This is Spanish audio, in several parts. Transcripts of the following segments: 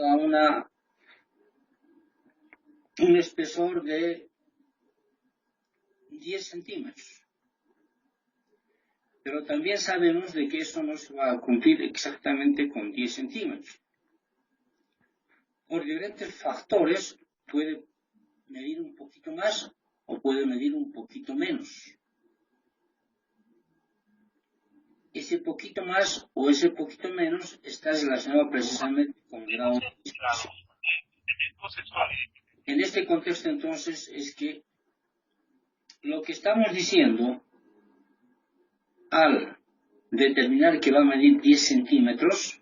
a un espesor de 10 centímetros. Pero también sabemos de que eso no se va a cumplir exactamente con 10 centímetros. Por diferentes factores puede medir un poquito más o puede medir un poquito menos. Ese poquito más o ese poquito menos está relacionado precisamente con el grado de dispersión. En este contexto, entonces, es que lo que estamos diciendo al determinar que va a medir 10 centímetros,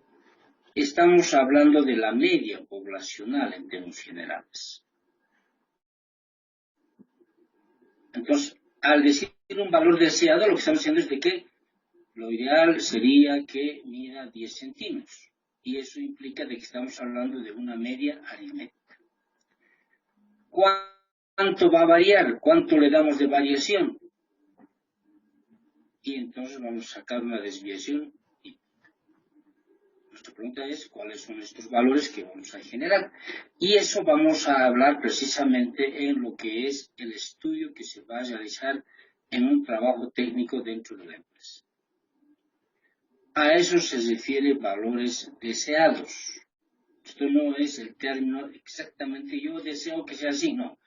estamos hablando de la media poblacional en términos generales. Entonces, al decir un valor deseado, lo que estamos diciendo es de que lo ideal sería que mida 10 centímetros. Y eso implica de que estamos hablando de una media aritmética. ¿Cuánto va a variar? ¿Cuánto le damos de variación? Y entonces vamos a sacar una desviación. Nuestra pregunta es cuáles son estos valores que vamos a generar. Y eso vamos a hablar precisamente en lo que es el estudio que se va a realizar en un trabajo técnico dentro de la empresa. A eso se refiere valores deseados. Esto no es el término exactamente yo deseo que sea así, no.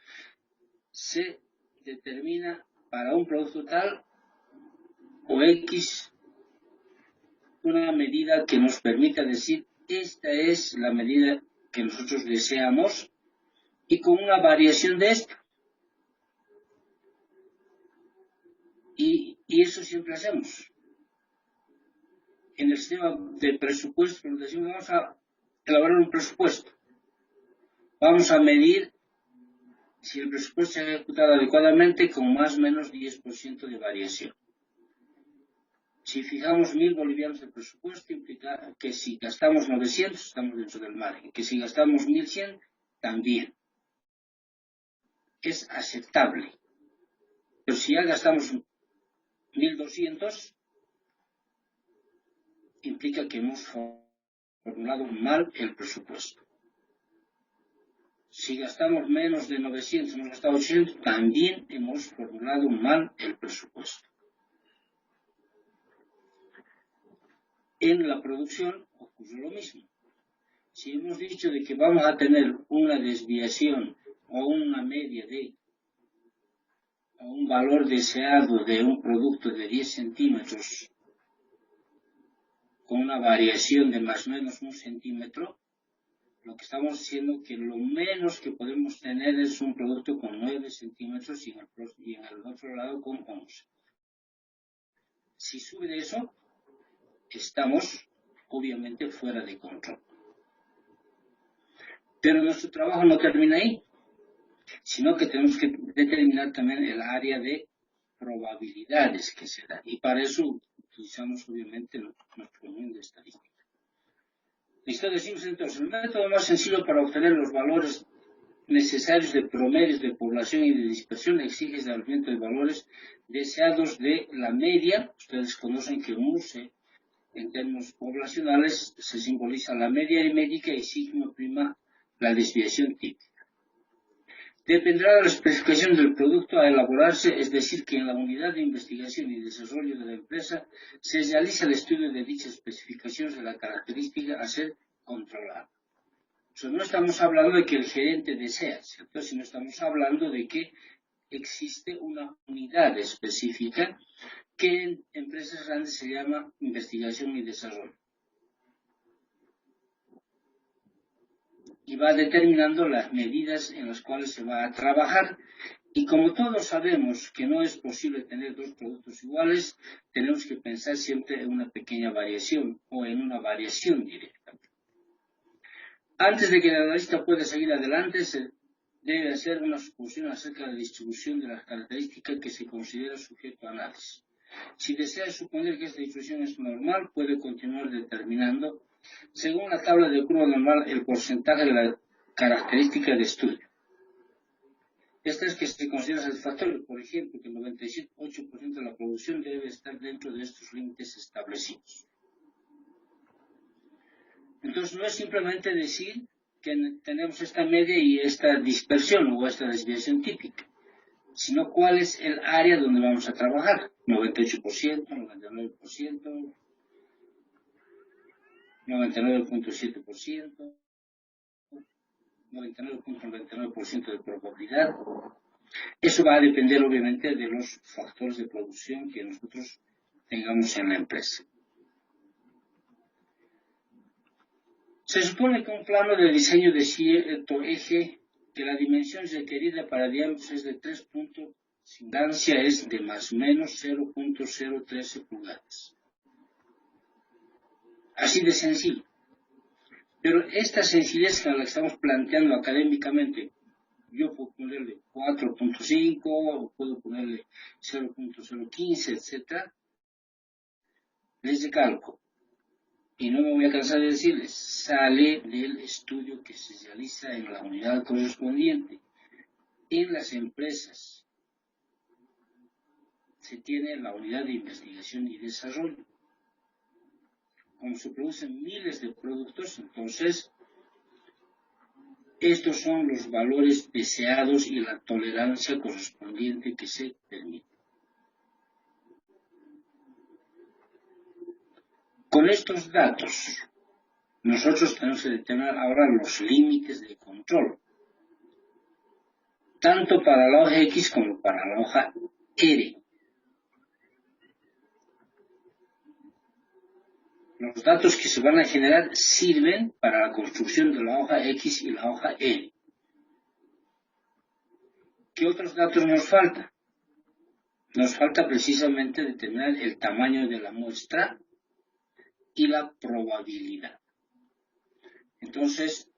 Se determina para un producto tal o X una medida que nos permita decir esta es la medida que nosotros deseamos y con una variación de esta. Y eso siempre hacemos. En el sistema de presupuesto, cuando decimos vamos a elaborar un presupuesto, vamos a medir si el presupuesto se ha ejecutado adecuadamente con más o menos 10% de variación. Si fijamos 1.000 bolivianos de presupuesto, implica que si gastamos 900, estamos dentro del margen. Que si gastamos 1.100, también. Es aceptable. Pero si ya gastamos 1.200, implica que hemos formulado mal el presupuesto. Si gastamos menos de 900, hemos gastado 800, también hemos formulado mal el presupuesto. En la producción ocurre lo mismo. Si hemos dicho de que vamos a tener una desviación o una media de o un valor deseado de un producto de 10 centímetros con una variación de más o menos 1 centímetro, lo que estamos diciendo que lo menos que podemos tener es un producto con 9 centímetros y en el otro lado con 11. Si sube de eso, estamos obviamente fuera de control. Pero nuestro trabajo no termina ahí, sino que tenemos que determinar también el área de probabilidades que se da. Y para eso utilizamos obviamente nuestro dominio de estadística. Listo, decimos entonces, el método más sencillo para obtener los valores necesarios de promedios de población y de dispersión exige el establecimiento de valores deseados de la media. Ustedes conocen que UCE en términos poblacionales se simboliza la media aritmética y sigma prima la desviación típica. Dependerá de la especificación del producto a elaborarse, es decir, que en la unidad de investigación y desarrollo de la empresa se realiza el estudio de dichas especificaciones de la característica a ser controlada. O sea, no estamos hablando de que el gerente desea, ¿cierto? Sino estamos hablando de que existe una unidad específica que en empresas grandes se llama investigación y desarrollo. Y va determinando las medidas en las cuales se va a trabajar. Y como todos sabemos que no es posible tener dos productos iguales, tenemos que pensar siempre en una pequeña variación o en una variación directa. Antes de que el analista pueda seguir adelante, se debe hacer una suposición acerca de la distribución de las características que se considera sujeto a análisis. Si desea suponer que esta distribución es normal, puede continuar determinando, según la tabla de curva normal, el porcentaje de la característica de estudio. Esta es que se considera satisfactorio, por ejemplo, que el 98% de la producción debe estar dentro de estos límites establecidos. Entonces, no es simplemente decir que tenemos esta media y esta dispersión o esta desviación típica, sino cuál es el área donde vamos a trabajar. 98%, 99%, 99.7%, 99.99% de probabilidad. Eso va a depender obviamente de los factores de producción que nosotros tengamos en la empresa. Se supone que un plano de diseño de cierto eje, que la dimensión requerida para diámetros es de 3 puntos, su distancia es de más o menos 0.013 pulgadas. Así de sencillo. Pero esta sencillez que la estamos planteando académicamente, yo puedo ponerle 4.5, o puedo ponerle 0.015, etc. Les recalco, y no me voy a cansar de decirles, sale del estudio que se realiza en la unidad correspondiente. En las empresas se tiene la unidad de investigación y desarrollo. Como se producen miles de productos, entonces estos son los valores deseados y la tolerancia correspondiente que se permite. Con estos datos, nosotros tenemos que determinar ahora los límites de control, tanto para la hoja X como para la hoja R. Los datos que se van a generar sirven para la construcción de la hoja X y la hoja R. ¿Qué otros datos nos faltan? Nos falta precisamente determinar el tamaño de la muestra y la probabilidad. Entonces,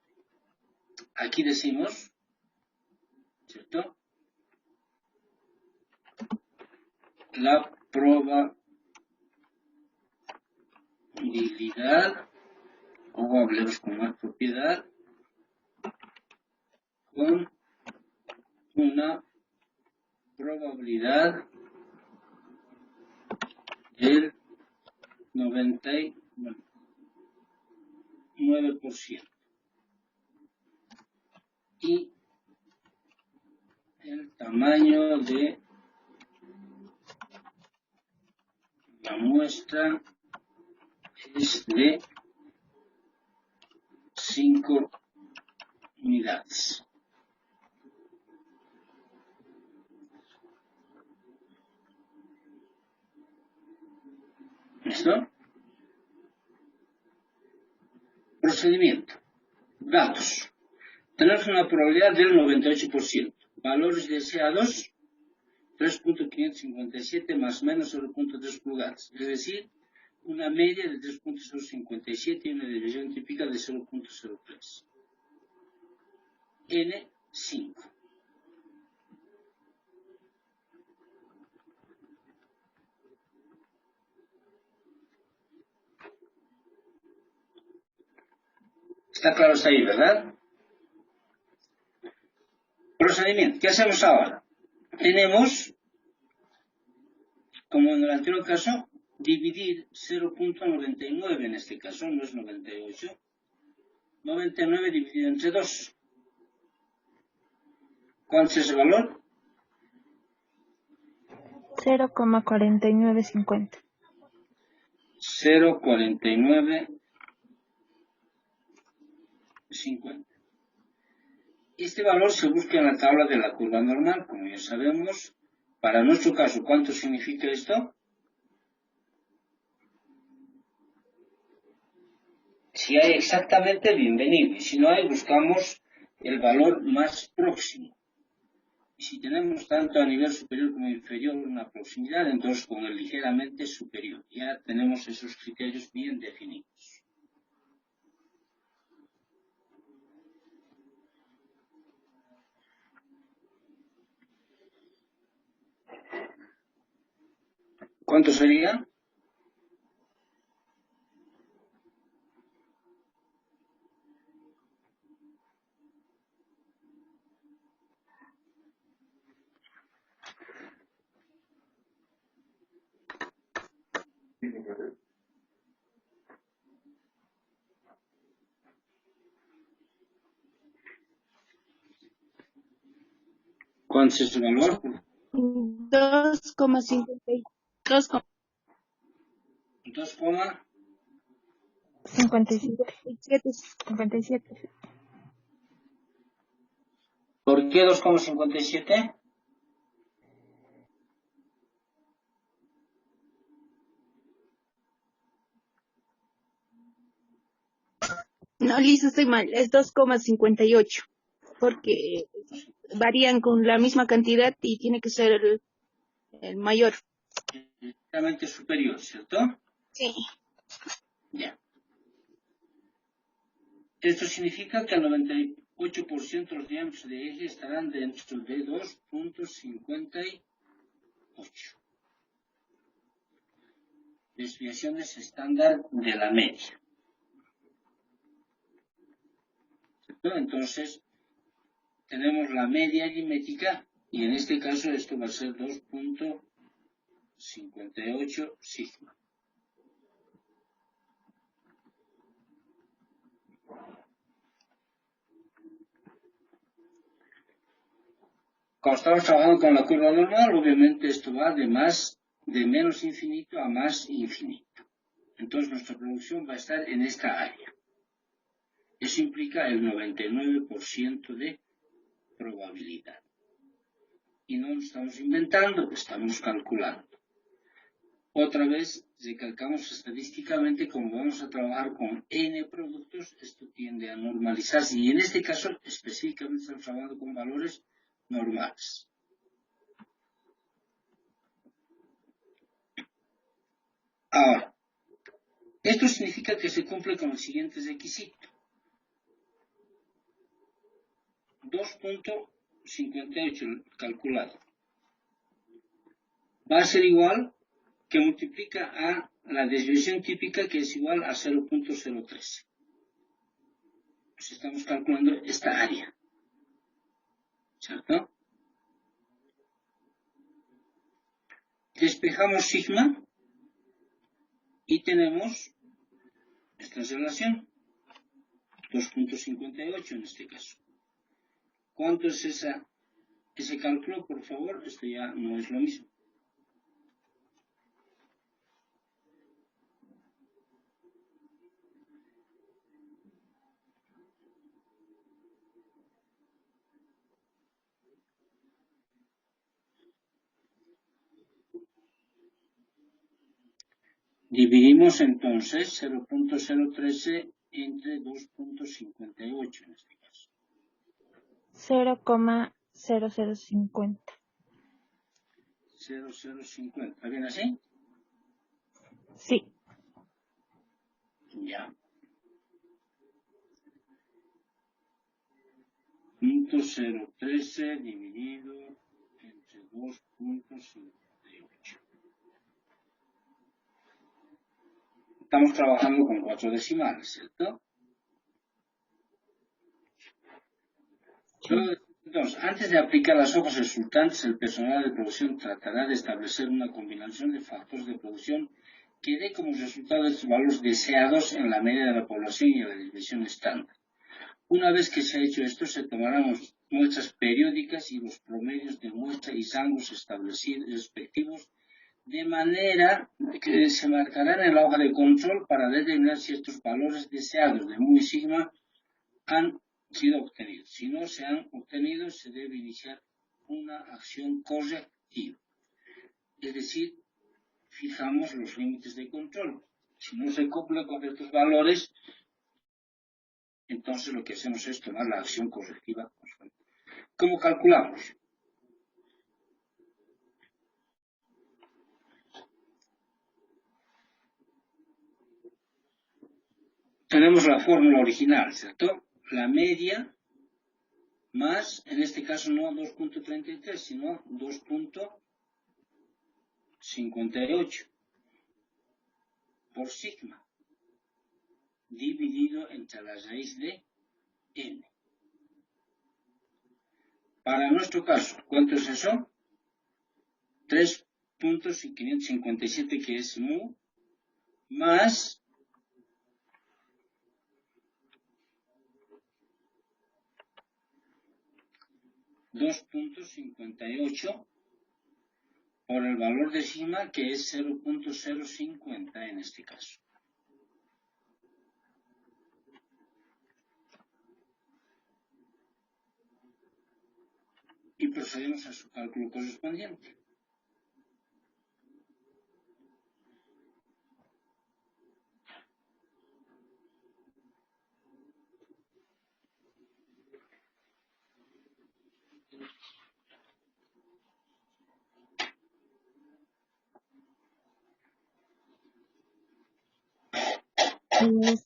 aquí decimos, ¿cierto? La probabilidad, o hablemos con más propiedad, con una probabilidad del 99%. Y el tamaño de la muestra es de 5 unidades. ¿Listo? Procedimiento. Datos. Tenemos una probabilidad del 98%. Valores deseados, 3.557 más o menos 0.3 pulgadas. Es decir, una media de 3.057 y una desviación típica de 0.03. N5. Está claro hasta ahí, ¿verdad? Procedimiento. ¿Qué hacemos ahora? Tenemos, como en el anterior caso, dividir 0.99 en este caso, no es 98. 99 dividido entre 2. ¿Cuánto es ese valor? 0,4950. 0,4950. Este valor se busca en la tabla de la curva normal, como ya sabemos. Para nuestro caso, ¿cuánto significa esto? Si hay exactamente, bienvenido. Y si no hay, buscamos el valor más próximo. Y si tenemos tanto a nivel superior como inferior una proximidad, entonces con el ligeramente superior. Ya tenemos esos criterios bien definidos. ¿Cuánto sería? ¿Cuánto es ese valor? 2,57. 2,57. ¿Por qué 2,57? No, Lisa, estoy mal. Es 2,58. Porque varían con la misma cantidad y tiene que ser el mayor. Ligeramente superior, ¿cierto? Sí. Ya. Esto significa que el 98% de los diámetros de eje estarán dentro de 2,58. Desviaciones estándar de la media. ¿Cierto? Entonces, tenemos la media aritmética y en este caso esto va a ser 2,58 sigma. Cuando estamos trabajando con la curva normal, obviamente esto va de menos infinito a más infinito. Entonces nuestra producción va a estar en esta área. Eso implica el 99% de probabilidad. Y no lo estamos inventando, estamos calculando. Otra vez, recalcamos estadísticamente, como vamos a trabajar con n productos, esto tiende a normalizarse. Y en este caso, específicamente, estamos trabajando con valores normales. Ahora, esto significa que se cumple con los siguientes requisitos. 2,58 calculado va a ser igual que multiplica a la desviación típica, que es igual a 0,013. Pues estamos calculando esta área, ¿cierto? Despejamos sigma y tenemos esta relación, 2,58 en este caso. ¿Cuánto es ese cálculo? Por favor, esto ya no es lo mismo. Dividimos entonces 0,013 entre 2,58 en este caso. 0,0050. 0,050. ¿Está bien así? Sí. Ya. 0,013 dividido entre 2,58. Estamos trabajando con 4 decimales, ¿cierto? Sí. Entonces, antes de aplicar las hojas resultantes, el personal de producción tratará de establecer una combinación de factores de producción que dé como resultado estos valores deseados en la media de la población y en la desviación estándar. Una vez que se ha hecho esto, se tomarán muestras periódicas y los promedios de muestra y rangos establecidos respectivos, de manera que se marcarán en la hoja de control para determinar si estos valores deseados de mu y sigma han sido obtenidos. Si no se han obtenido, se debe iniciar una acción correctiva. Es decir, fijamos los límites de control. Si no se cumple con estos valores, entonces lo que hacemos es tomar la acción correctiva. ¿Cómo calculamos? Tenemos la fórmula original, ¿cierto? La media más, en este caso no 2,33, sino 2,58 por sigma, dividido entre la raíz de n. Para nuestro caso, ¿cuánto es eso? 3,557, que es mu, más 2.58 por el valor de sigma, que es 0.050 en este caso. Y procedemos a su cálculo correspondiente.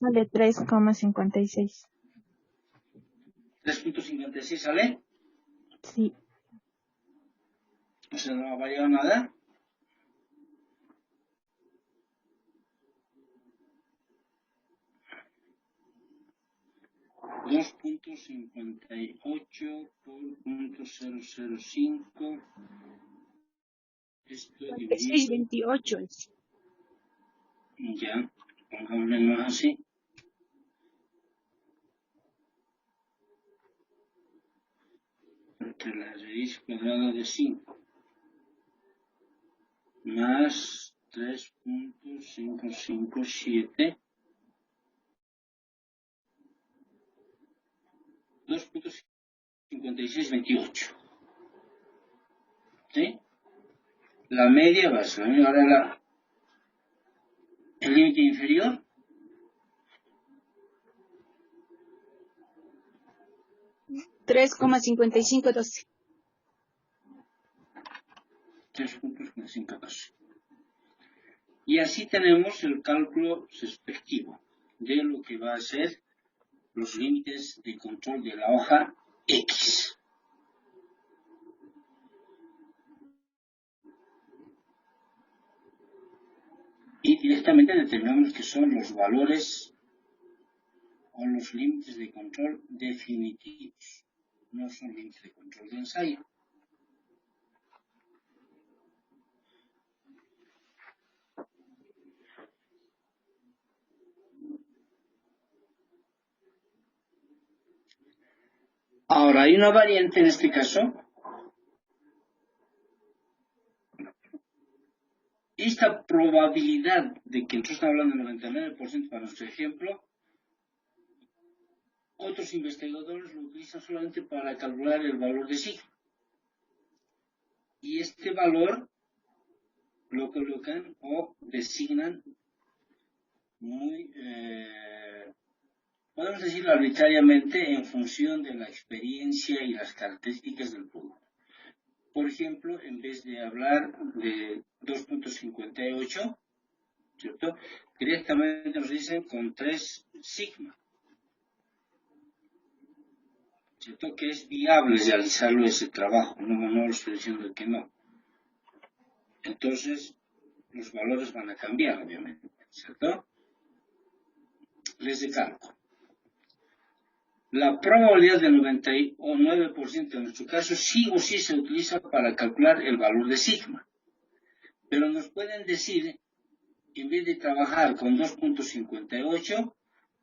Sale 3,56. 3.56 sale. Sí. No se nos va a llegar nada. .58 por .005. Esto dividido. 628 es. Ya, pongámoslo así. Entre la raíz cuadrada de 5 más 3.557, 2.5628. ¿Sí? La media va a ser, ahora el límite inferior. $3,5512. 3.5512. Y así tenemos el cálculo respectivo de lo que va a ser los límites de control de la hoja X. Y directamente determinamos que son los valores o los límites de control definitivos. No son límites de control de ensayo. Ahora, hay una variante en este caso. Esta probabilidad de que nosotros estamos hablando del 99% para nuestro ejemplo, otros investigadores lo utilizan solamente para calcular el valor de sigma. Y este valor lo colocan o designan muy, podemos decirlo arbitrariamente, en función de la experiencia y las características del producto. Por ejemplo, en vez de hablar de 2.58, ¿cierto? Directamente nos dicen con 3 sigma, ¿cierto? Que es viable realizarlo ese trabajo, no lo estoy diciendo que no. Entonces, los valores van a cambiar, obviamente, ¿cierto? Les decalco. La probabilidad del 99% en nuestro caso sí o sí se utiliza para calcular el valor de sigma. Pero nos pueden decir, en vez de trabajar con 2.58,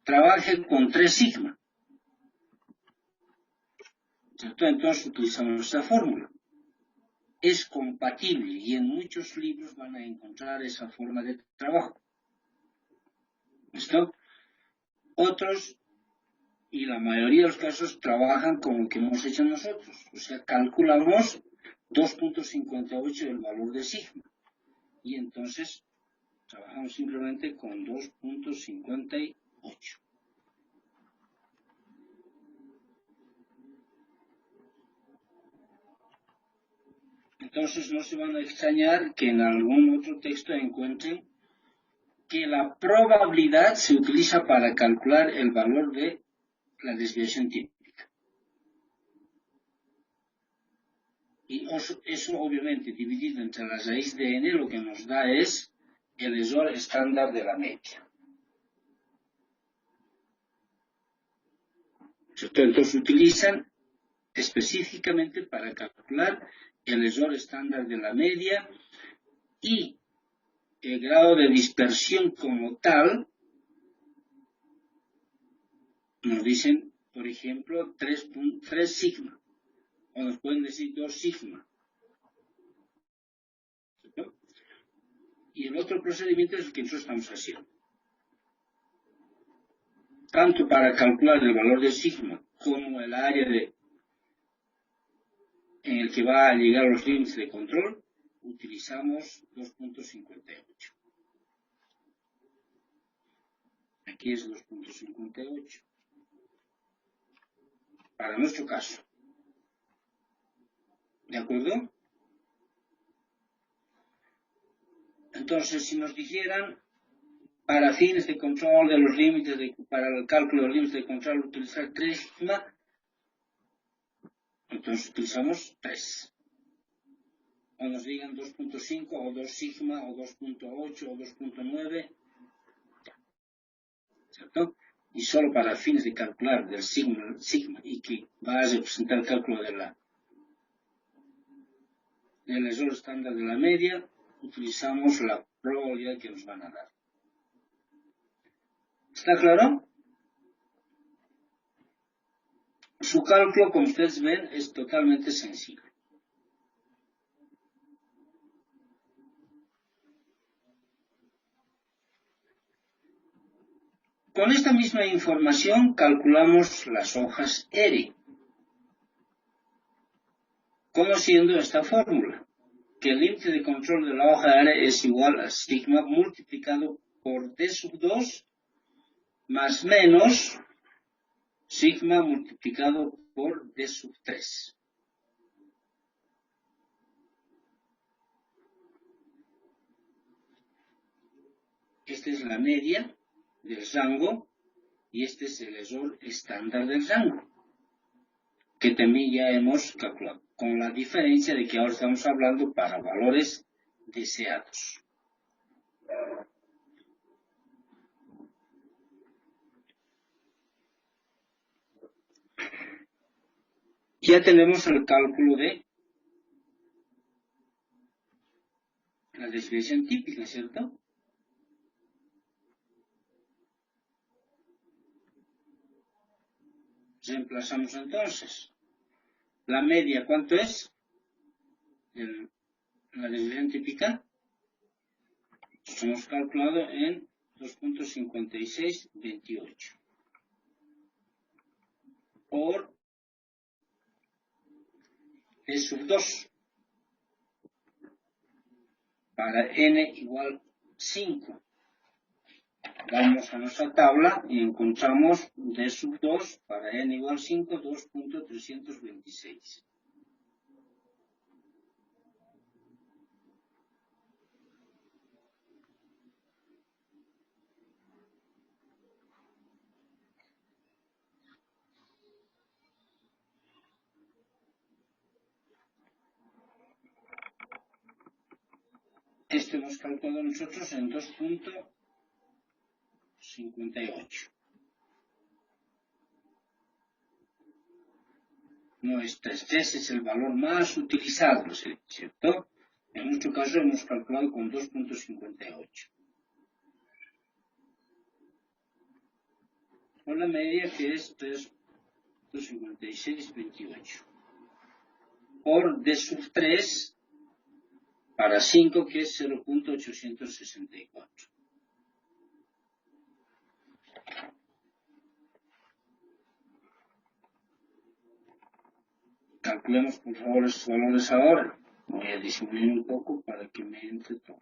trabajen con 3 sigma. ¿Cierto? Entonces utilizamos esta fórmula. Es compatible y en muchos libros van a encontrar esa forma de trabajo. ¿Listo? Otros, y la mayoría de los casos, trabajan como que hemos hecho nosotros. O sea, calculamos 2.58 el valor de sigma. Y entonces trabajamos simplemente con 2.58. Entonces no se van a extrañar que en algún otro texto encuentren que la probabilidad se utiliza para calcular el valor de la desviación típica. Y eso obviamente dividido entre la raíz de n lo que nos da es el error estándar de la media. ¿Cierto? Entonces utilizan específicamente para calcular el error estándar de la media y el grado de dispersión como tal. Nos dicen, por ejemplo, 3 sigma. O nos pueden decir 2 sigma. ¿Cierto? Y el otro procedimiento es el que nosotros estamos haciendo. Tanto para calcular el valor de sigma como el área en el que va a llegar los límites de control, utilizamos 2.58. Aquí es 2.58. Para nuestro caso. ¿De acuerdo? Entonces, si nos dijeran, para fines de control de los límites, para el cálculo de los límites de control, utilizar 3 sigma, entonces utilizamos 3. O nos digan 2.5 o 2 sigma o 2.8 o 2.9, ¿cierto? Y solo para fines de calcular del sigma y que va a representar el cálculo del error estándar de la media, utilizamos la probabilidad que nos van a dar. ¿Está claro? Su cálculo, como ustedes ven, es totalmente sencillo. Con esta misma información calculamos las hojas R, conociendo esta fórmula, que el límite de control de la hoja R es igual a sigma multiplicado por D sub 2 más menos sigma multiplicado por D sub 3. Esta es la media del rango y este es el error estándar del rango, que también ya hemos calculado, con la diferencia de que ahora estamos hablando para valores deseados. Ya tenemos el cálculo de la desviación típica, ¿cierto? Reemplazamos entonces. La media, ¿cuánto es? La desviación típica. Hemos calculado en 2.5628 por E sub 2 para n igual 5. Vamos a nuestra tabla y encontramos D sub 2 para n igual 5, 2.326. Esto hemos calculado nosotros en 2.58. Nuestra estrés es el valor más utilizado, ¿cierto? En nuestro caso hemos calculado con 2.58. Por la media que es 3.5628. Por D sub 3 para 5 que es 0.864. Calculemos por favor estos valores ahora. Voy a disminuir un poco para que me entre todo.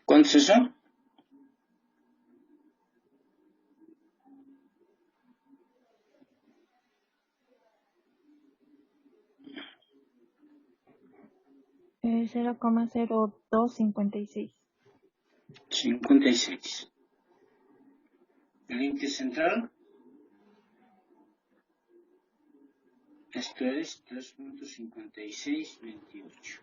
¿Cuántos es eso? Es 0,0256. 56. El límite central. Esto es 3.5628.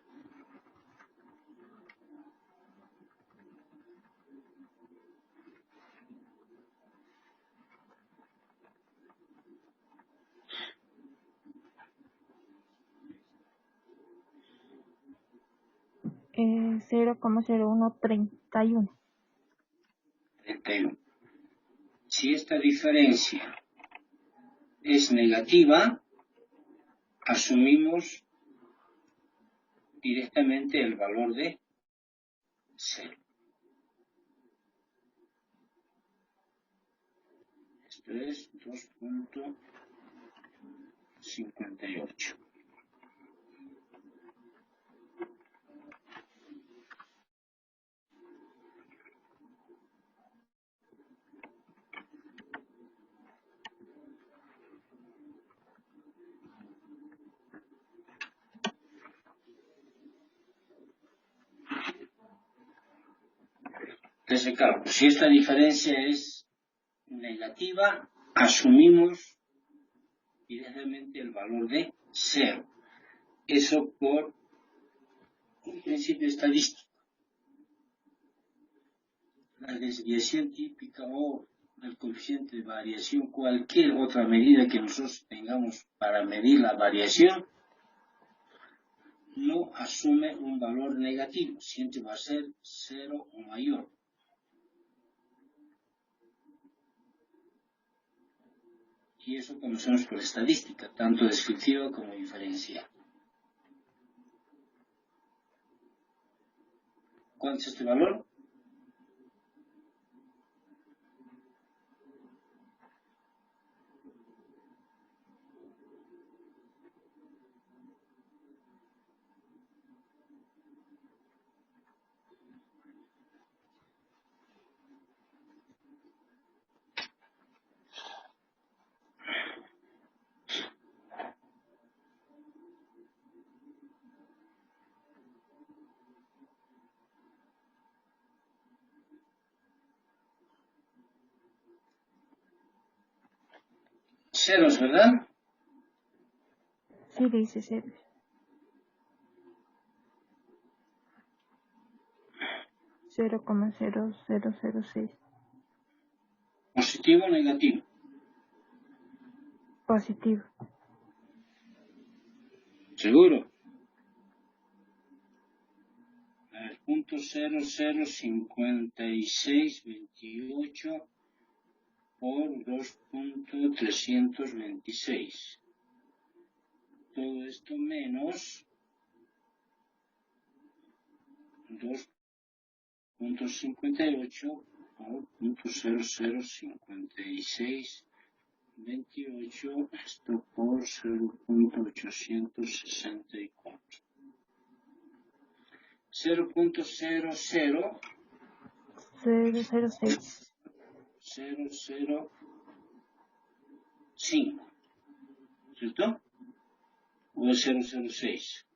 Eh, 0,0131. 31. Si esta diferencia es negativa, asumimos directamente el valor de 0. Esto es 2.58. Entonces, claro, si esta diferencia es negativa, asumimos directamente el valor de 0. Eso por un principio estadístico. La desviación típica o el coeficiente de variación, cualquier otra medida que nosotros tengamos para medir la variación, no asume un valor negativo, siempre va a ser 0 o mayor. Y eso conocemos por estadística, tanto descriptiva como diferencial. ¿Cuánto es este valor? Ceros, ¿verdad? Sí, dice 0. 0,0006. ¿Positivo o negativo? Positivo. ¿Seguro? A ver, 0.005628 por 2.326. Todo esto menos 2.58 por 0.005628, esto por 0.864. 0.00 006. 005, ¿cierto? O es 006,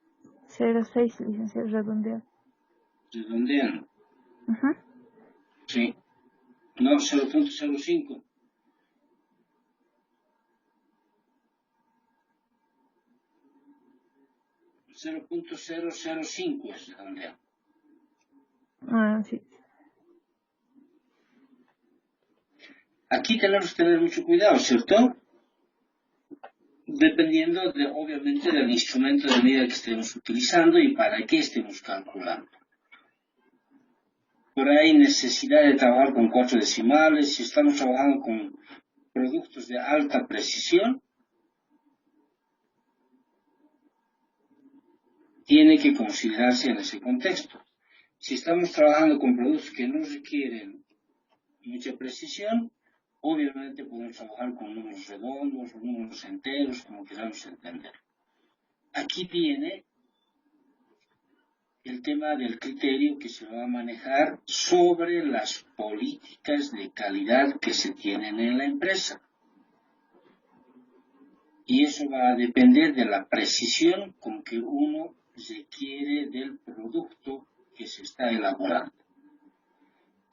06, licenciado, redondeado. redondeando. Ajá. Sí. No, 0.05. .005 es redondeado. Ah, sí. Aquí tenemos que tener mucho cuidado, ¿cierto? Dependiendo de, obviamente, del instrumento de medida que estemos utilizando y para qué estemos calculando. Por ahí hay necesidad de trabajar con 4 decimales. Si estamos trabajando con productos de alta precisión, tiene que considerarse en ese contexto. Si estamos trabajando con productos que no requieren mucha precisión, obviamente podemos trabajar con números redondos o números enteros, como queramos entender. Aquí viene el tema del criterio que se va a manejar sobre las políticas de calidad que se tienen en la empresa. Y eso va a depender de la precisión con que uno requiere del producto que se está elaborando.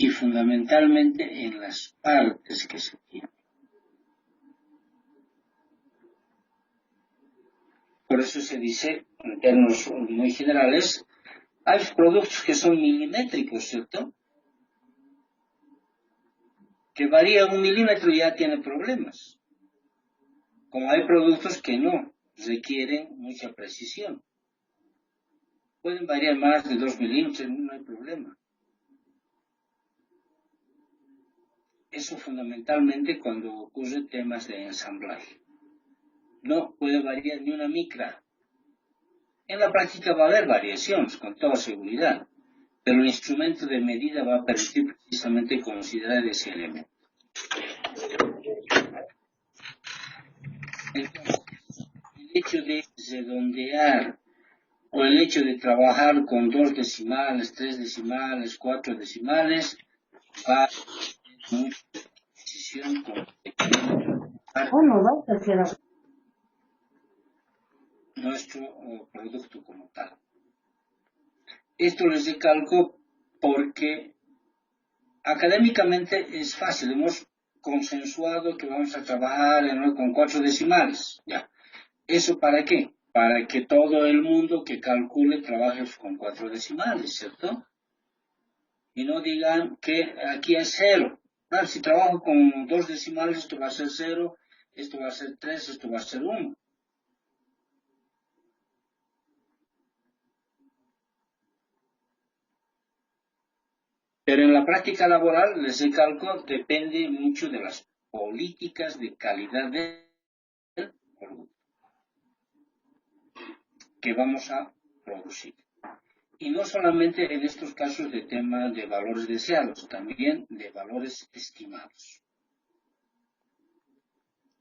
Y fundamentalmente en las partes que se tienen. Por eso se dice, en términos muy generales, hay productos que son milimétricos, ¿cierto? Que varía 1 milímetro y ya tiene problemas. Como hay productos que no requieren mucha precisión. Pueden variar más de 2 milímetros, no hay problema. Eso fundamentalmente cuando ocurren temas de ensamblaje. No puede variar ni una micra. En la práctica va a haber variaciones, con toda seguridad, pero el instrumento de medida va a permitir precisamente considerar ese elemento. Entonces, el hecho de redondear o el hecho de trabajar con 2 decimales, 3 decimales, 4 decimales, va a tener mucha precisión con nuestro producto como tal. Esto les recalco porque académicamente es fácil. Hemos consensuado que vamos a trabajar con 4 decimales. ¿Ya? ¿Eso para qué? Para que todo el mundo que calcule trabaje con 4 decimales, ¿cierto? Y no digan que aquí es 0. Claro, si trabajo con 2 decimales, esto va a ser 0, esto va a ser 3, esto va a ser 1. Pero en la práctica laboral, les recalco, depende mucho de las políticas de calidad del producto que vamos a producir. Y no solamente en estos casos de tema de valores deseados, también de valores estimados.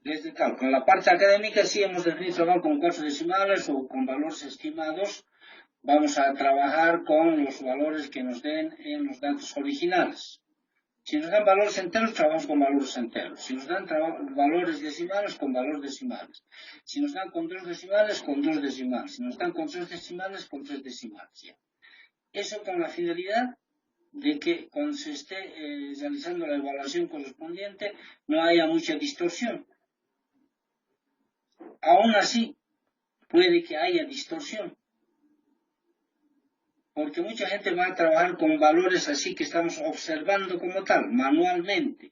Les recalco, en la parte académica sí hemos definido trabajar con 4 decimales o con valores estimados. Vamos a trabajar con los valores que nos den en los datos originales. Si nos dan valores enteros, trabajamos con valores enteros. Si nos dan valores decimales, con valores decimales. Si nos dan con 2 decimales, con 2 decimales. Si nos dan con 3 decimales, con 3 decimales. ¿Ya? Eso con la finalidad de que cuando se esté realizando la evaluación correspondiente no haya mucha distorsión. Aún así, puede que haya distorsión. Porque mucha gente va a trabajar con valores así que estamos observando como tal, manualmente.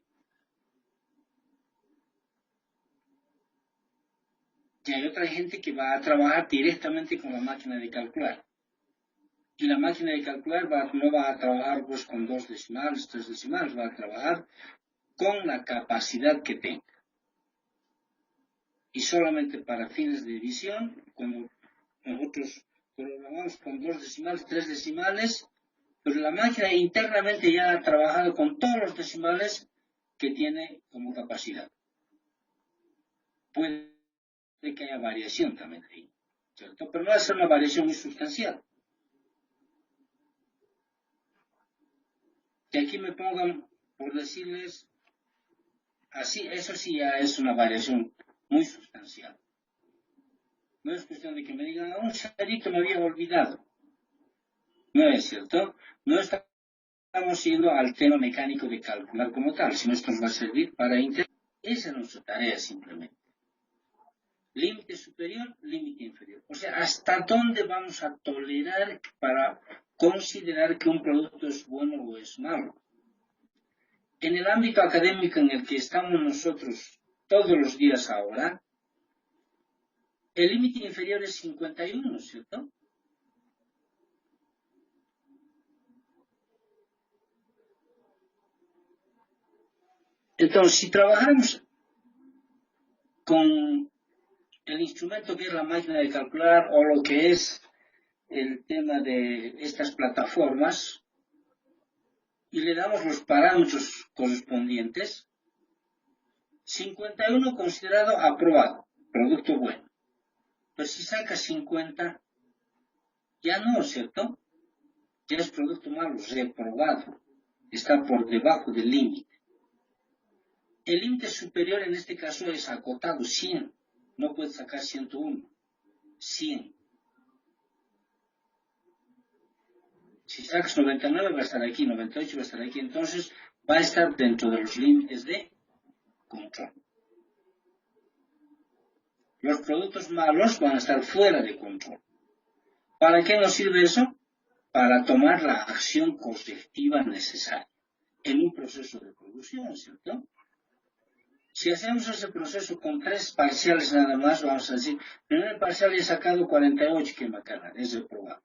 Y hay otra gente que va a trabajar directamente con la máquina de calcular. Y la máquina de calcular no va a trabajar pues con 2 decimales, 3 decimales, va a trabajar con la capacidad que tenga. Y solamente para fines de edición, cuando nosotros programamos con 2 decimales, 3 decimales, pero la máquina internamente ya ha trabajado con todos los decimales que tiene como capacidad. Puede que haya variación también ahí, ¿cierto? Pero no va a ser una variación muy sustancial. Que aquí me pongan, por decirles, así, eso sí ya es una variación muy sustancial. No es cuestión de que me digan, un cerito me había olvidado. No es cierto. No estamos yendo al tema mecánico de calcular como tal, sino esto nos va a servir para integrar. Esa es nuestra tarea simplemente. Límite superior, límite inferior. O sea, ¿hasta dónde vamos a tolerar para considerar que un producto es bueno o es malo? En el ámbito académico en el que estamos nosotros todos los días ahora, el límite inferior es 51, ¿cierto? Entonces, si trabajamos con el instrumento que es la máquina de calcular o lo que es el tema de estas plataformas y le damos los parámetros correspondientes, 51 considerado aprobado, producto bueno. Pero si saca 50, ya no, ¿cierto? Ya es producto malo, reprobado. Está por debajo del límite. El límite superior en este caso es acotado, 100. No puede sacar 101, 100. Si sacas 99 va a estar aquí, 98 va a estar aquí, entonces va a estar dentro de los límites de control. Los productos malos van a estar fuera de control. ¿Para qué nos sirve eso? Para tomar la acción correctiva necesaria en un proceso de producción, ¿cierto? Si hacemos ese proceso con 3 parciales nada más, vamos a decir, primer parcial he sacado 48, qué macana, es reprobado.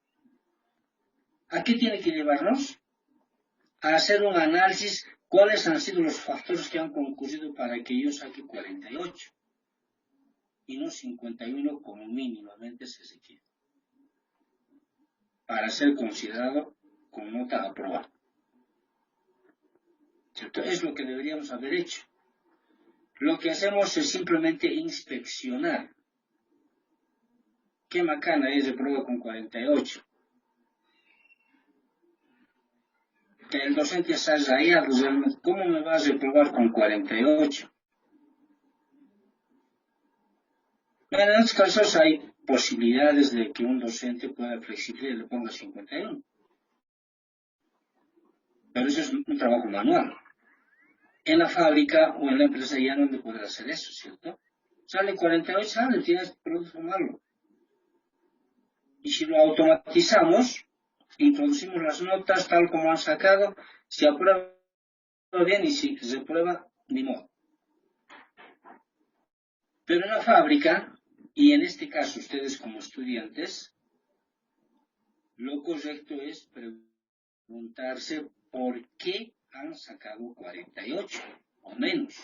¿A qué tiene que llevarnos? A hacer un análisis, cuáles han sido los factores que han concurrido para que yo saque 48 y no 51 como mínimamente se requiere, para ser considerado con nota aprobada. ¿Cierto? Es lo que deberíamos haber hecho. Lo que hacemos es simplemente inspeccionar. ¿Qué macana es de prueba con 48? Que el docente está rayado, ¿cómo me vas a reprobar con 48? Bueno, en estos casos hay posibilidades de que un docente pueda flexible y le ponga 51. Pero eso es un trabajo manual. En la fábrica o en la empresa ya no le podrá hacer eso, ¿cierto? Sale 48, sale, tienes producto malo. Y si lo automatizamos, introducimos las notas tal como han sacado, si aprueba bien y si se prueba, ni modo. Pero en la fábrica, y en este caso ustedes como estudiantes, lo correcto es preguntarse por qué han sacado 48 o menos,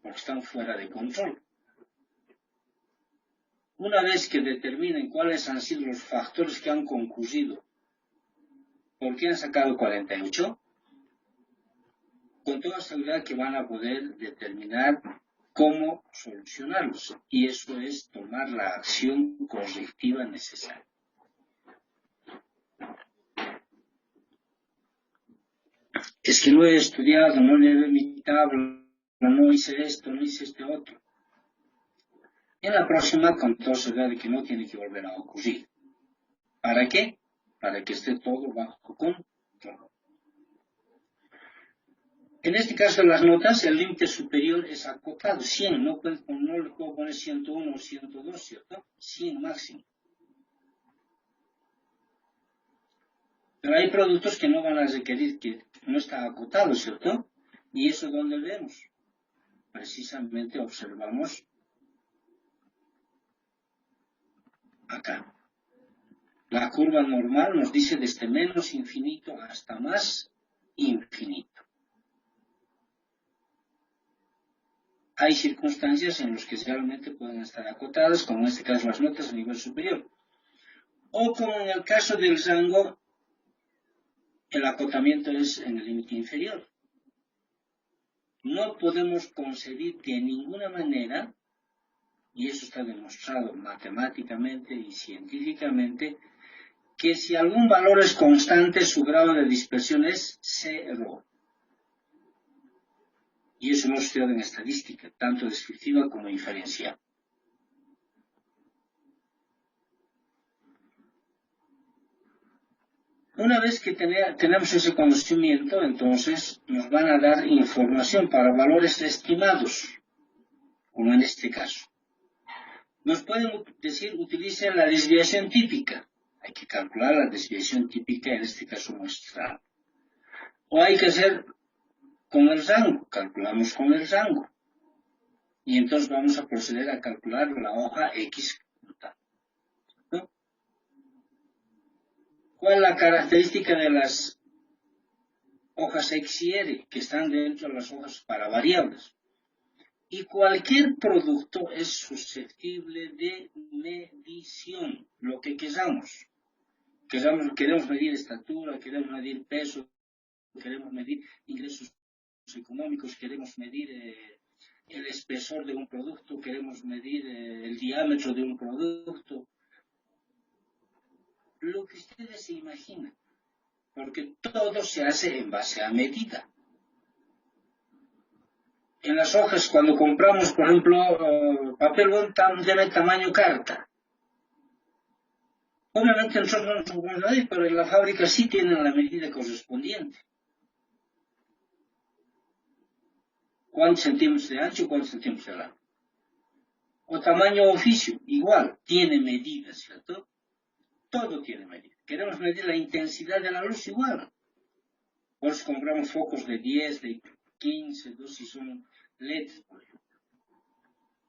porque están fuera de control. Una vez que determinen cuáles han sido los factores que han concurrido, por qué han sacado 48, con toda seguridad que van a poder determinar cómo solucionarlos. Y eso es tomar la acción correctiva necesaria. Es que no he estudiado, no leí mi tabla, no hice esto, no hice este otro. En la próxima, con toda seguridad de que no tiene que volver a ocurrir. ¿Para qué? Para que esté todo bajo control. En este caso de las notas, el límite superior es acotado, 100, no le puedo poner 101 o 102, ¿cierto? 100 máximo. Pero hay productos que no van a requerir, que no está acotado, ¿cierto? ¿Y eso dónde vemos? Precisamente observamos acá. La curva normal nos dice desde menos infinito hasta más infinito. Hay circunstancias en las que realmente pueden estar acotadas, como en este caso las notas a nivel superior. O como en el caso del rango, el acotamiento es en el límite inferior. No podemos concebir de ninguna manera, y eso está demostrado matemáticamente y científicamente, que si algún valor es constante, su grado de dispersión es 0. Y eso hemos estudiado en estadística, tanto descriptiva como inferencial. Una vez que tenemos ese conocimiento, entonces nos van a dar información para valores estimados, como en este caso. Nos pueden decir, utilicen la desviación típica. Hay que calcular la desviación típica, en este caso muestral. O hay que hacer con el rango, calculamos con el rango. Y entonces vamos a proceder a calcular la hoja X. ¿No? ¿Cuál es la característica de las hojas X y Y que están dentro de las hojas para variables? Y cualquier producto es susceptible de medición, lo que queramos. Queremos medir estatura, queremos medir peso, queremos medir ingresos económicos, queremos medir el espesor de un producto, queremos medir el diámetro de un producto. Lo que ustedes se imaginan, porque todo se hace en base a medida. En las hojas, cuando compramos, por ejemplo, papel bond de tamaño carta, obviamente nosotros no nos ocupamos de nadie, pero en la fábrica sí tienen la medida correspondiente. ¿Cuántos centímetros de ancho, cuántos centímetros de largo? O tamaño o oficio, igual, tiene medidas, ¿cierto? Todo tiene medidas. Queremos medir la intensidad de la luz, igual. Por eso compramos focos de 10, de 15, si son LED, por ejemplo.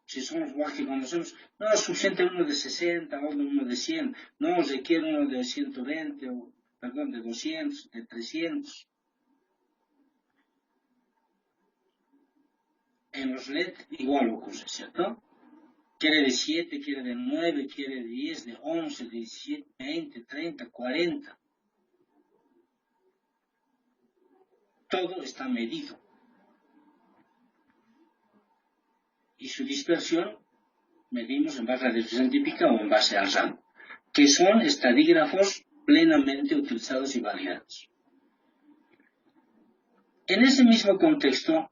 Si son los guajes que conocemos, no es suficiente uno de 60, uno de 100, no requiere uno de 120, perdón, de 200, de 300. En los LED igual ocurre, ¿cierto? Quiere de 7, quiere de 9, quiere de 10, de 11, de 17, 20, 30, 40. Todo está medido. Y su dispersión medimos en base a la dispersión típica o en base al rango, que son estadígrafos plenamente utilizados y validados. En ese mismo contexto,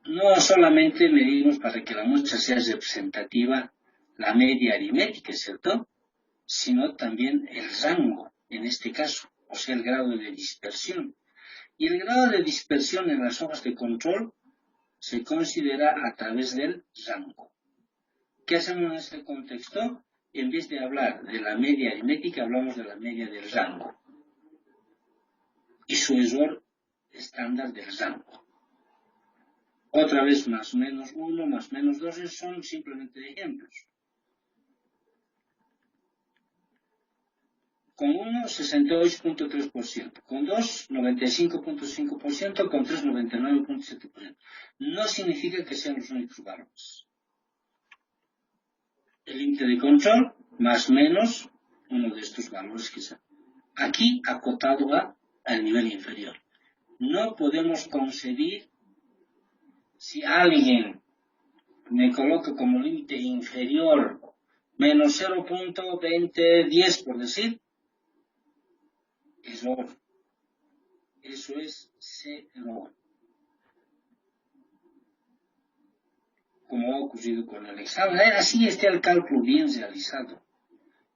no solamente medimos para que la muestra sea representativa la media aritmética, ¿cierto? Sino también el rango, en este caso, o sea, el grado de dispersión. Y el grado de dispersión en las hojas de control se considera a través del rango. ¿Qué hacemos en este contexto? En vez de hablar de la media aritmética, hablamos de la media del rango. Y su error estándar del rango. Otra vez, más o menos 1, más o menos 2, son simplemente ejemplos. Con 1, 68.3%. Con 2, 95.5%. Con 3, 99.7%. No significa que sean los únicos valores. El límite de control, más o menos, uno de estos valores que sea. Aquí acotado al nivel inferior. No podemos concebir, si alguien me coloca como límite inferior menos 0.2010, por decir, error. Eso es cero. Como ha ocurrido con el examen. Así está el cálculo bien realizado.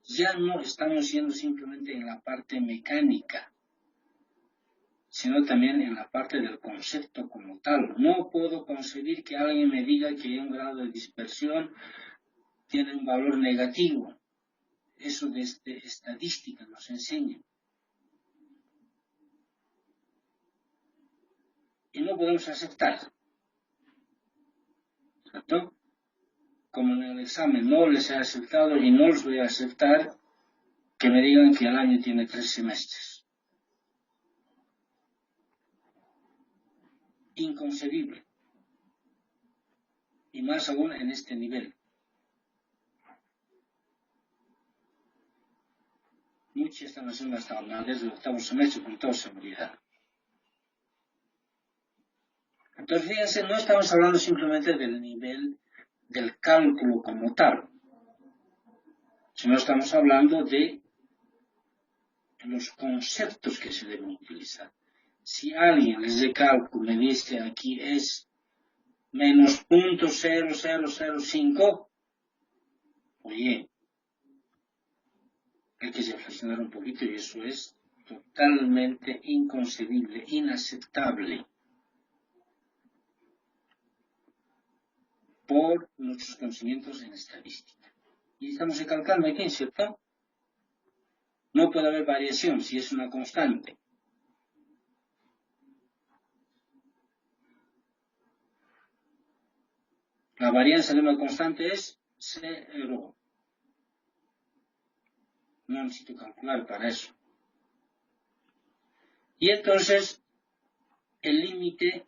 Ya no estamos yendo simplemente en la parte mecánica, sino también en la parte del concepto como tal. No puedo concebir que alguien me diga que un grado de dispersión tiene un valor negativo. Eso de estadística nos enseña. Y no podemos aceptar. ¿Cierto? Como en el examen no les he aceptado y no les voy a aceptar que me digan que el año tiene 3 semestres. Inconcebible. Y más aún en este nivel. Muchos están haciendo hasta desde el 8º semestre con toda seguridad. Entonces, fíjense, no estamos hablando simplemente del nivel del cálculo como tal, sino estamos hablando de los conceptos que se deben utilizar. Si alguien de cálculo me dice aquí es menos 0.0005, oye, hay que reflexionar un poquito y eso es totalmente inconcebible, inaceptable por nuestros conocimientos en estadística. Y estamos recalcando aquí, ¿cierto? No puede haber variación si es una constante. La varianza de una constante es 0. No necesito calcular para eso. Y entonces, el límite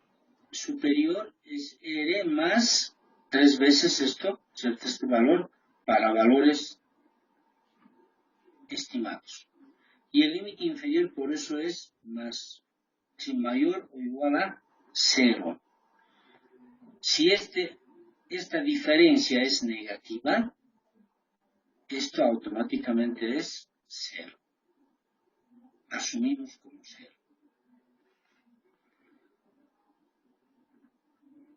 superior es R más 3 veces esto, ¿cierto? Este valor, para valores estimados. Y el límite inferior por eso es más, si mayor o igual a 0. Si esta diferencia es negativa, esto automáticamente es 0. Asumimos como 0.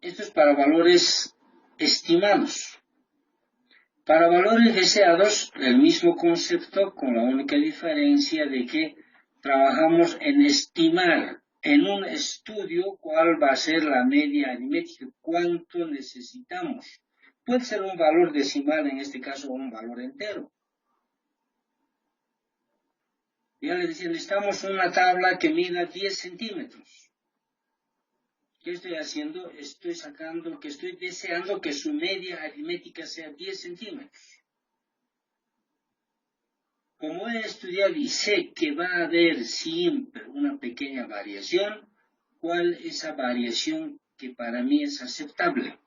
Esto es para valores estimados. Para valores deseados, el mismo concepto, con la única diferencia de que trabajamos en estimar en un estudio cuál va a ser la media aritmética, cuánto necesitamos. puede ser un valor decimal, en este caso, o un valor entero. Ya les decía, necesitamos una tabla que mida 10 centímetros. ¿Qué estoy haciendo? Estoy deseando que su media aritmética sea 10 centímetros. Como he estudiado y sé que va a haber siempre una pequeña variación, ¿cuál es esa variación que para mí es aceptable?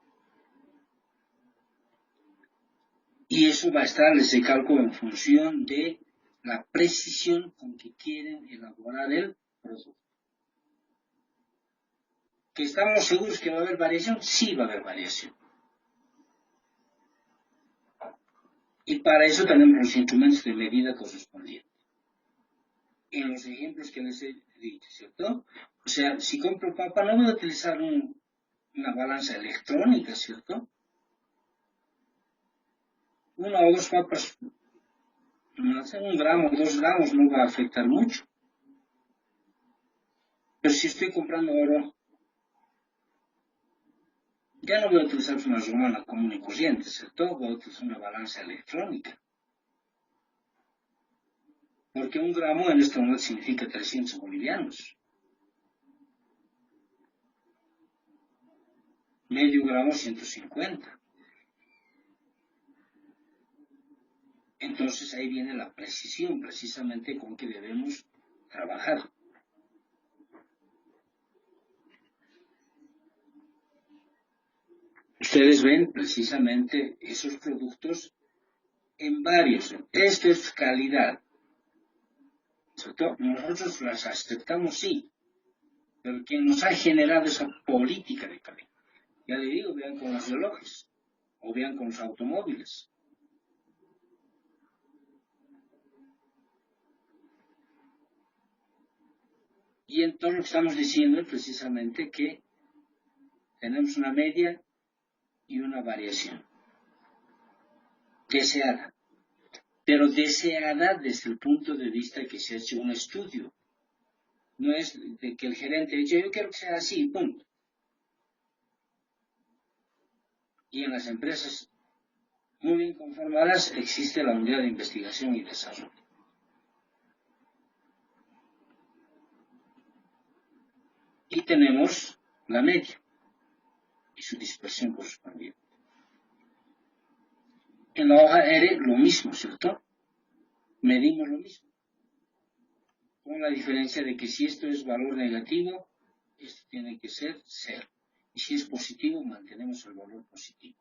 Y eso va a estar ese cálculo en función de la precisión con que quieren elaborar el producto. ¿Que estamos seguros que va a haber variación? Sí va a haber variación. Y para eso tenemos los instrumentos de medida correspondientes. En los ejemplos que les he dicho, ¿cierto? O sea, si compro papa, no voy a utilizar una balanza electrónica, ¿cierto? 1 o 2 papas, no sé, 1 gramo, 2 gramos no va a afectar mucho. Pero si estoy comprando oro, ya no voy a utilizar una romana común y corriente, ¿cierto? Voy a utilizar una balanza electrónica. Porque 1 gramo en este momento significa 300 bolivianos. Medio gramo, 150. Entonces ahí viene la precisión, precisamente con que debemos trabajar. Ustedes ven precisamente esos productos en varios. Esto es calidad. Nosotros las aceptamos, sí, pero quien nos ha generado esa política de calidad. Ya le digo, vean con los relojes, o vean con los automóviles. Y entonces lo que estamos diciendo es precisamente que tenemos una media y una variación deseada, pero deseada desde el punto de vista que se ha hecho un estudio. No es de que el gerente dice, yo quiero que sea así, punto. Y en las empresas muy bien conformadas existe la unidad de investigación y desarrollo. Y tenemos la media y su dispersión correspondiente. En la hoja R lo mismo, ¿cierto? Medimos lo mismo. Con la diferencia de que si esto es valor negativo, esto tiene que ser 0. Y si es positivo, mantenemos el valor positivo.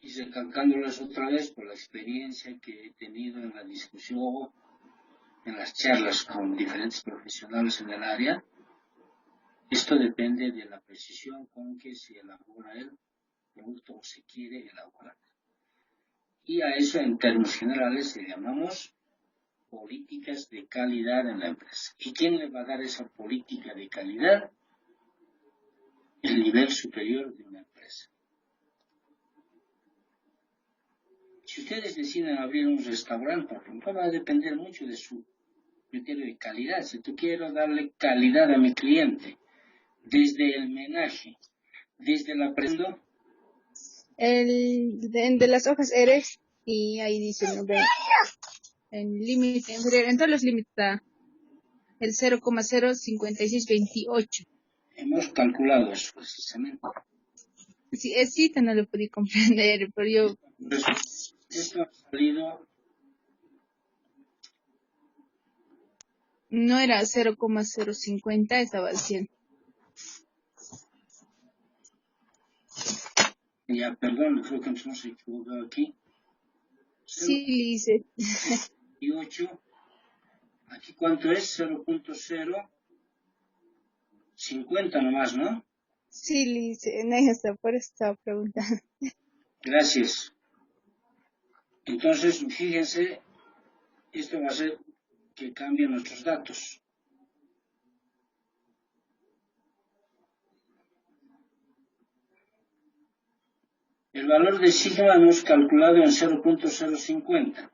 Y recalcándoles otra vez por la experiencia que he tenido en la discusión, en las charlas con diferentes profesionales en el área, esto depende de la precisión con que se elabora el producto o se quiere elaborar. Y a eso en términos generales le llamamos políticas de calidad en la empresa. ¿Y quién le va a dar esa política de calidad? El nivel superior de una empresa. Si ustedes deciden abrir un restaurante, por ejemplo, va a depender mucho de su criterio de calidad. Si tú quiero darle calidad a mi cliente, desde el menaje, desde la prenda. De las hojas eres, y ahí dice, ¿no? En límite inferior, en todos los límites está el 0,05628. Hemos calculado eso precisamente. Sí, es cita, no lo podía comprender, pero yo... Esto ha salido... No era 0,050, estaba al 100. Ya, perdón, creo que nos hemos equivocado aquí. Sí, Lice. Y 8. ¿Aquí cuánto es? 0.050 nomás, ¿no? Sí, Lice, no es hasta por eso estaba preguntando. Gracias. Entonces, fíjense, esto va a hacer que cambien nuestros datos. El valor de sigma hemos calculado en 0.050.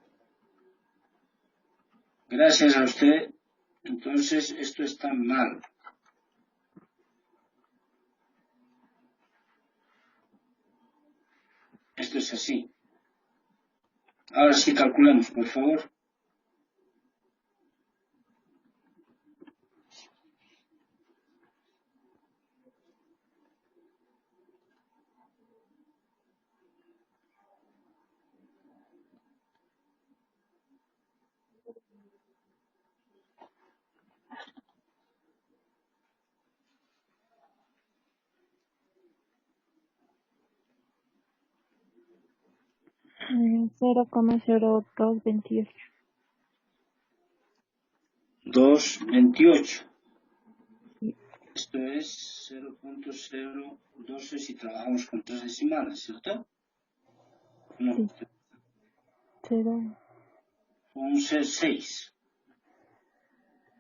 Gracias a usted. Entonces, esto está mal. Esto es así. Ahora sí calculemos, por favor. Cero coma 0228. 2,28. Sí. Esto es 0,012 si trabajamos con 3 decimales, ¿cierto? No, Sí. 0. 11,6.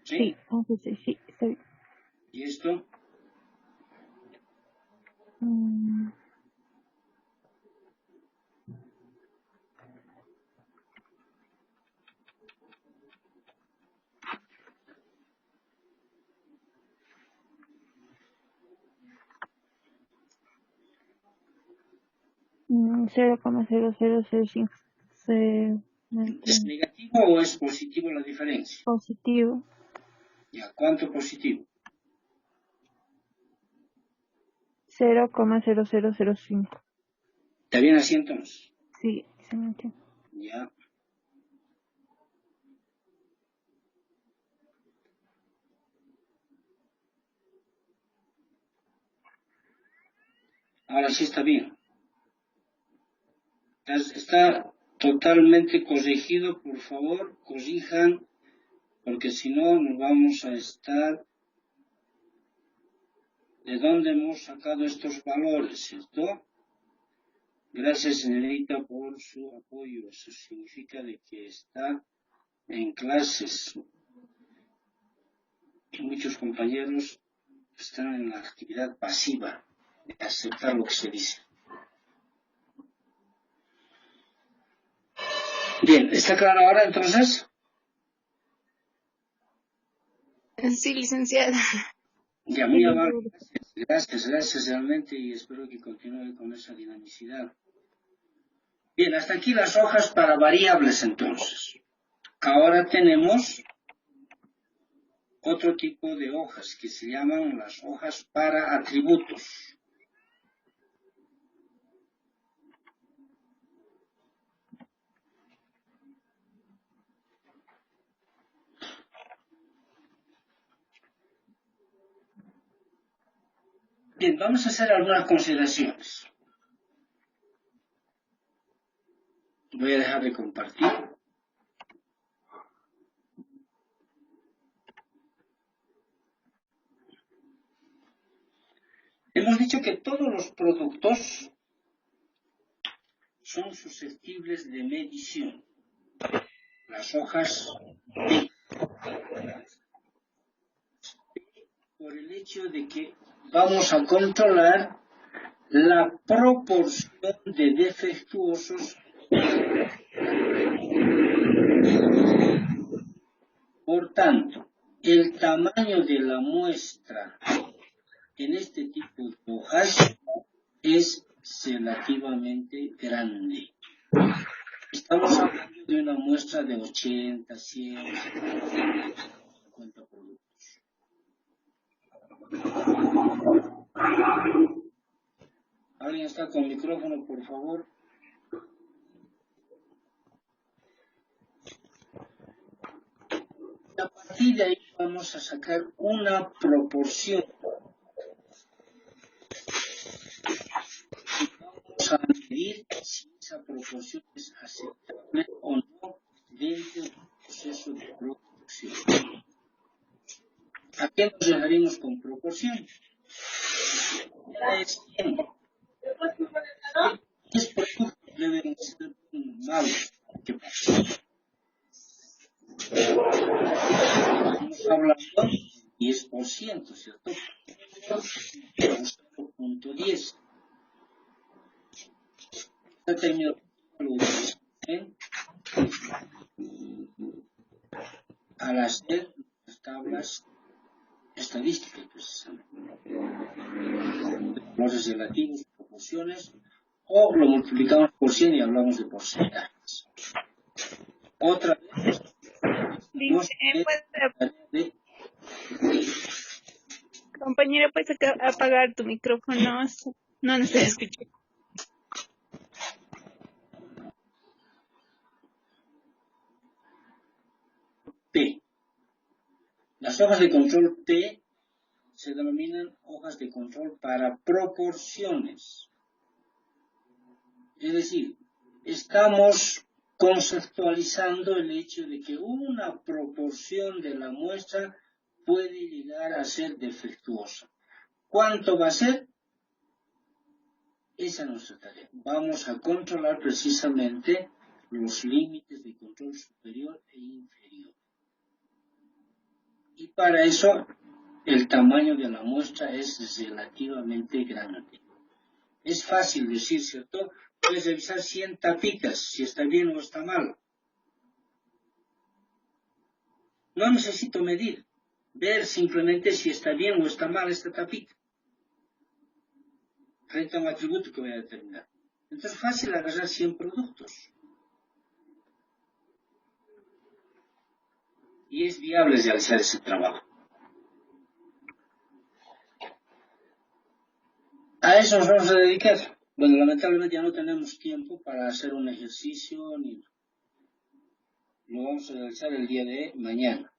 ¿Sí? Sí, 11, sí, está bien. ¿Y esto? Mm, 0,0005. ¿Es negativo o es positivo la diferencia? Positivo. ¿Ya cuánto positivo? 0,0005. ¿Está bien así entonces? Sí, se me entiende. Ya. Ahora sí está bien. Está totalmente corregido, por favor, corrijan, porque si no nos vamos a estar de dónde hemos sacado estos valores, ¿cierto? Gracias, señorita, por su apoyo. Eso significa de que está en clases. Muchos compañeros están en la actividad pasiva de aceptar lo que se dice. Bien, ¿está claro ahora entonces? Sí, licenciada. Ya, muy amable. Gracias realmente y espero que continúe con esa dinamicidad. Bien, hasta aquí las hojas para variables entonces. Ahora tenemos otro tipo de hojas que se llaman las hojas para atributos. Bien, vamos a hacer algunas consideraciones. Voy a dejar de compartir. Hemos dicho que todos los productos son susceptibles de medición. Las hojas B, por el hecho de que vamos a controlar la proporción de defectuosos. Por tanto, el tamaño de la muestra en este tipo de hojas es relativamente grande. Estamos hablando de una muestra de 80, 100, 50 productos. ¿Alguien está con micrófono, por favor? A partir de ahí vamos a sacar una proporción. Vamos a medir si esa proporción es aceptable o no dentro del proceso de producción. ¿A qué nos referimos con proporción? Es 100. 10 productos deben ser malos. Estamos hablando del 10%, ¿cierto? 0.10. Este término lo utilizan al hacer las tablas estadísticas, precisamente. Valores relativos, proporciones o lo multiplicamos por 100 y hablamos de porcentajes. Otra vez, compañera, puedes apagar tu micrófono, no nos escuché. P. Las hojas de control P se denominan hojas de control para proporciones. Es decir, estamos conceptualizando el hecho de que una proporción de la muestra puede llegar a ser defectuosa. ¿Cuánto va a ser? Esa es nuestra tarea. Vamos a controlar precisamente los límites de control superior e inferior. Y para eso el tamaño de la muestra es relativamente grande. Es fácil decir, ¿cierto? Puedes revisar 100 tapitas, si está bien o está mal. No necesito medir, ver simplemente si está bien o está mal esta tapita, frente a un atributo que voy a determinar. Entonces es fácil agarrar 100 productos. Y es viable realizar ese trabajo. A eso nos vamos a dedicar. Bueno, lamentablemente ya no tenemos tiempo para hacer un ejercicio, ni lo vamos a realizar el día de mañana.